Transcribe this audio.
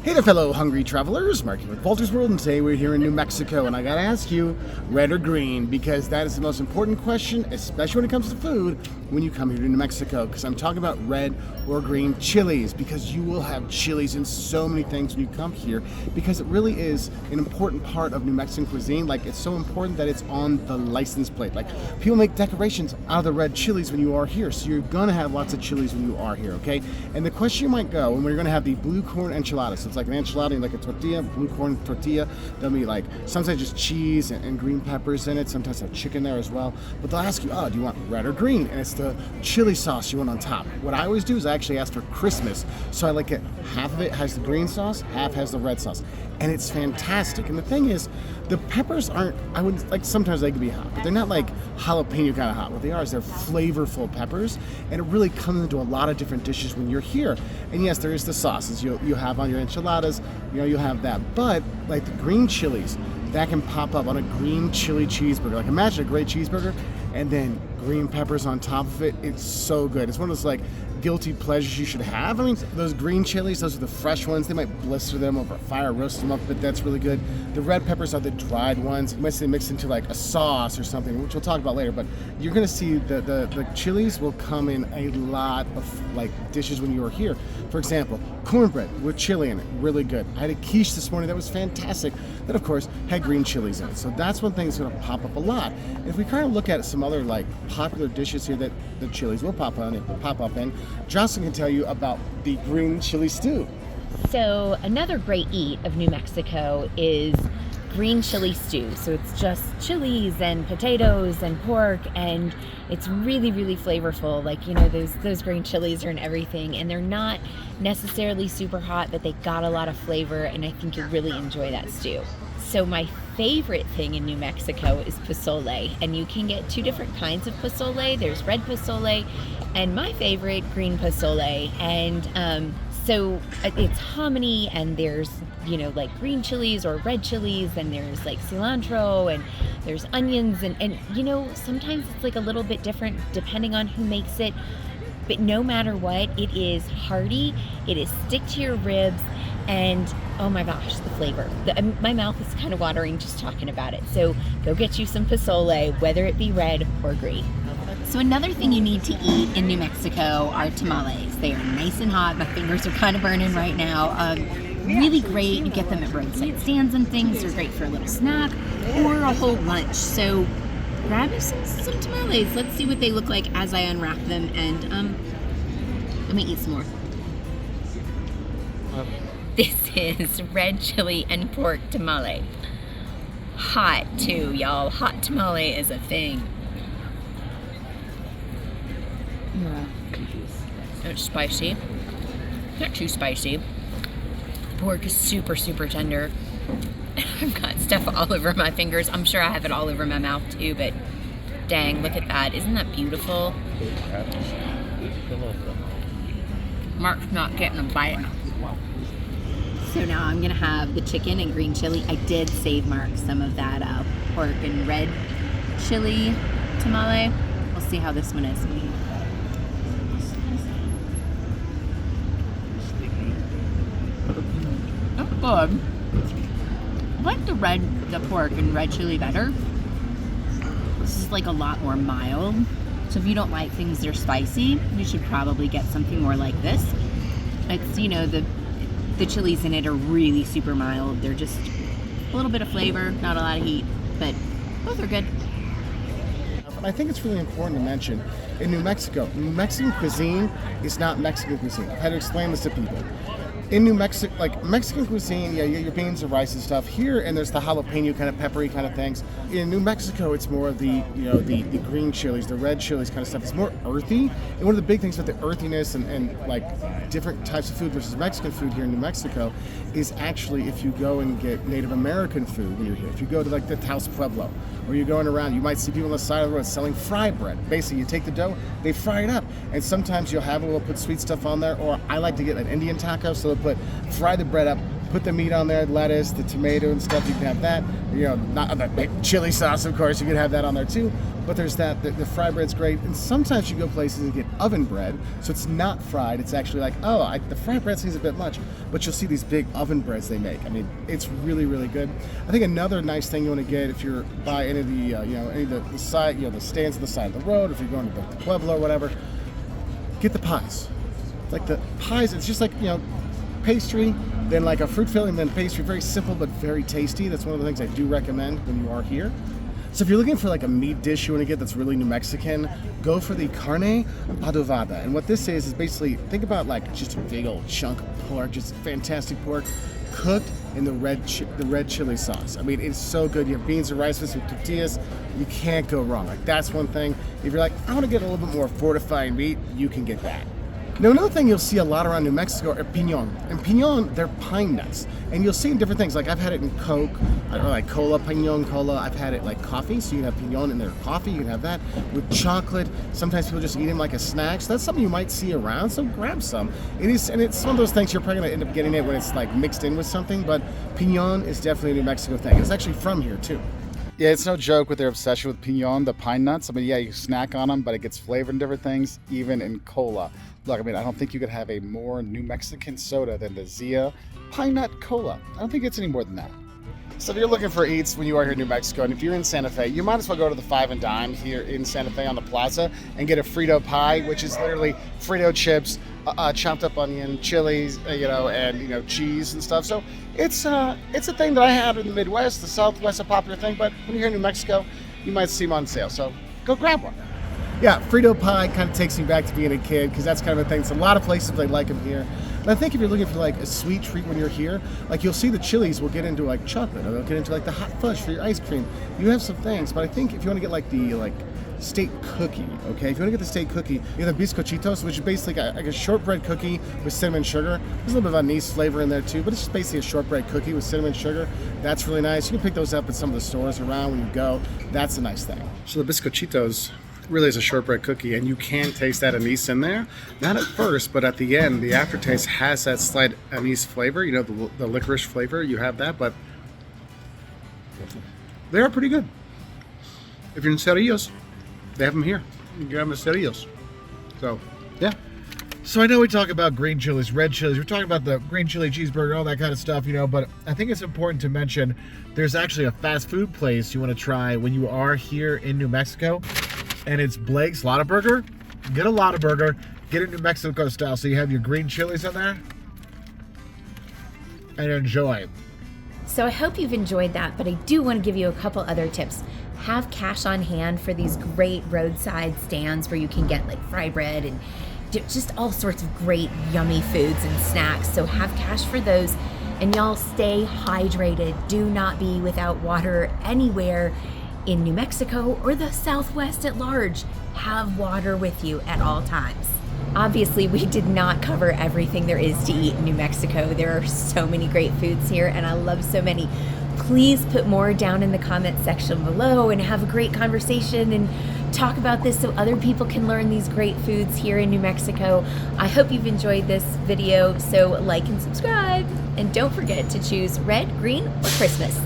Hey there, fellow hungry travelers. Mark here with Wolters World, and today we're here in New Mexico, and I gotta ask you, red or green? Because that is the most important question, especially when it comes to food, when you come here to New Mexico, because I'm talking about red or green chilies, because you will have chilies in so many things when you come here, because it really is an important part of New Mexican cuisine. Like, it's so important that it's on the license plate. Like, people make decorations out of the red chilies when you are here, so you're gonna have lots of chilies when you are here, okay? And the question you might go, and we're gonna have the blue corn enchiladas. So it's like an enchilada, like a tortilla, blue corn tortilla. There'll be like, sometimes just cheese and green peppers in it, sometimes have chicken there as well. But they'll ask you, oh, do you want red or green? And it's the chili sauce you want on top. What I always do is I actually ask for Christmas. So I like it, half of it has the green sauce, half has the red sauce. And it's fantastic. And the thing is, the peppers aren't, I would like, sometimes they can be hot, but they're not like jalapeno kind of hot. What they are is they're flavorful peppers, and it really comes into a lot of different dishes when you're here. And yes, there is the sauces you have on your enchiladas, you have that. But like the green chilies, that can pop up on a green chili cheeseburger. Like, imagine a great cheeseburger and then green peppers on top of it. It's so good. It's one of those like guilty pleasures you should have. I mean, those green chilies, those are the fresh ones. They might blister them over a fire, roast them up, but that's really good. The red peppers are the dried ones. You might see them mixed into like a sauce or something, which we'll talk about later. But you're gonna see the chilies will come in a lot of like dishes when you are here. For example, cornbread with chili in it, really good. I had a quiche this morning that was fantastic. That of course had green chilies in it. So that's one thing that's gonna pop up a lot. And if we kind of look at some other like popular dishes here that the chilies will pop up in, Jocelyn can tell you about the green chili stew. So another great eat of New Mexico is green chili stew. So it's just chilies and potatoes and pork, and it's really, really flavorful. Like, those green chilies are in everything, and they're not necessarily super hot, but they got a lot of flavor, and I think you'll really enjoy that stew. So my favorite thing in New Mexico is pozole, and you can get two different kinds of pozole. There's red pozole and my favorite, green pozole. And so it's hominy, and there's like green chilies or red chilies, and there's like cilantro, and there's onions, and sometimes it's like a little bit different depending on who makes it. But no matter what, it is hearty, it is stick to your ribs, and oh my gosh, the flavor. My mouth is kind of watering just talking about it. So go get you some pozole, whether it be red or green. So another thing you need to eat in New Mexico are tamales. They are nice and hot. My fingers are kind of burning right now. Really great. You get them at roadside stands and things. They're great for a little snack or a whole lunch. So grab you some tamales. Let's see what they look like as I unwrap them, and let me eat some more. This is red chili and pork tamale. Hot too, y'all. Hot tamale is a thing. It's spicy. Not too spicy. Pork is super, super tender. I've got stuff all over my fingers. I'm sure I have it all over my mouth too, but dang, look at that. Isn't that beautiful? Mark's not getting a bite. So now I'm gonna have the chicken and green chili. I did save Mark some of that pork and red chili tamale. We'll see how this one is. Good. I like the pork and red chili better. This is like a lot more mild. So if you don't like things that are spicy, you should probably get something more like this. It's, the chilies in it are really super mild. They're just a little bit of flavor, not a lot of heat, but both are good. I think it's really important to mention, in New Mexico, Mexican cuisine is not Mexican cuisine. I've had to explain this to people. In New Mexico, like Mexican cuisine, yeah, you get your beans and rice and stuff here, and there's the jalapeno kind of peppery kind of things. In New Mexico, it's more of the the green chilies, the red chilies kind of stuff. It's more earthy, and one of the big things about the earthiness and like different types of food versus Mexican food here in New Mexico is actually if you go and get Native American food when you're here. If you go to like the Taos Pueblo, or you're going around, you might see people on the side of the road selling fry bread. Basically, you take the dough, they fry it up, and sometimes you'll have a little put sweet stuff on there. Or I like to get an Indian taco, so they'll fry the bread up, Put the meat on there, lettuce, the tomato and stuff. You can have that. You know, not the chili sauce, of course. You can have that on there too. But there's that. The fry bread's great. And sometimes you go places and get oven bread, so it's not fried. It's actually like, the fry bread seems a bit much. But you'll see these big oven breads they make. I mean, it's really, really good. I think another nice thing you want to get if you're by any of the, any of the side, the stands on the side of the road, if you're going to the Pueblo or whatever, get the pies. Like the pies, it's just like, pastry, then like a fruit filling, then pastry. Very simple but very tasty. That's one of the things I do recommend when you are here. So if you're looking for like a meat dish you want to get that's really New Mexican, go for the carne adobada. And what this is basically, think about like just a big old chunk of pork, just fantastic pork, cooked in the red chili sauce. I mean, it's so good. You have beans and rice with some tortillas. You can't go wrong. Like, that's one thing. If you're like, I want to get a little bit more fortified meat, you can get that. Now, another thing you'll see a lot around New Mexico are piñon. And piñon, they're pine nuts. And you'll see in different things. Like, I've had it in Coke, or like cola, piñon cola. I've had it like coffee, so you can have piñon in their coffee. You can have that with chocolate. Sometimes people just eat them like a snack. So that's something you might see around, so grab some. And it's one of those things you're probably going to end up getting it when it's like mixed in with something. But piñon is definitely a New Mexico thing. It's actually from here, too. Yeah, it's no joke with their obsession with piñon, the pine nuts. I mean, yeah, you snack on them, but it gets flavored in different things, even in cola. Look, I mean, I don't think you could have a more New Mexican soda than the Zia Pine Nut Cola. I don't think it's any more than that. So if you're looking for eats when you are here in New Mexico, and if you're in Santa Fe, you might as well go to the Five and Dime here in Santa Fe on the plaza and get a Frito Pie, which is literally Frito chips, chopped up onion, chilies, and cheese and stuff. So it's a thing that I had in the Midwest, the Southwest, a popular thing. But when you're here in New Mexico, you might see them on sale. So go grab one. Yeah, Frito Pie kind of takes me back to being a kid because that's kind of a thing. It's a lot of places they like them here. And I think if you're looking for like a sweet treat when you're here, like you'll see the chilies will get into like chocolate, or they'll get into like the hot fudge for your ice cream. You have some things, but I think if you want to get like the state cookie, okay? If you want to get the state cookie, you have the bizcochitos, which is basically like a shortbread cookie with cinnamon sugar. There's a little bit of anise flavor in there too, but it's just basically a shortbread cookie with cinnamon sugar. That's really nice. You can pick those up at some of the stores around when you go. That's a nice thing. So the bizcochitos really is a shortbread cookie, and you can taste that anise in there. Not at first, but at the end, the aftertaste has that slight anise flavor, the licorice flavor. You have that, but they are pretty good. If you're in Cerrillos, they have them here. You can grab them at Cerrillos. So, yeah. So I know we talk about green chilies, red chilies, we're talking about the green chili cheeseburger, all that kind of stuff, but I think it's important to mention there's actually a fast food place you want to try when you are here in New Mexico, and it's Blake's Lotta Burger. Get a Lotta Burger, get it New Mexico style, so you have your green chilies in there, and enjoy. So I hope you've enjoyed that, but I do want to give you a couple other tips. Have cash on hand for these great roadside stands where you can get like fry bread and just all sorts of great yummy foods and snacks. So have cash for those, and y'all stay hydrated. Do not be without water anywhere in New Mexico or the Southwest at large. Have water with you at all times. Obviously, we did not cover everything there is to eat in New Mexico. There are so many great foods here, and I love so many. Please put more down in the comment section below and have a great conversation and talk about this so other people can learn these great foods here in New Mexico. I hope you've enjoyed this video, so like and subscribe. And don't forget to choose red, green, or Christmas.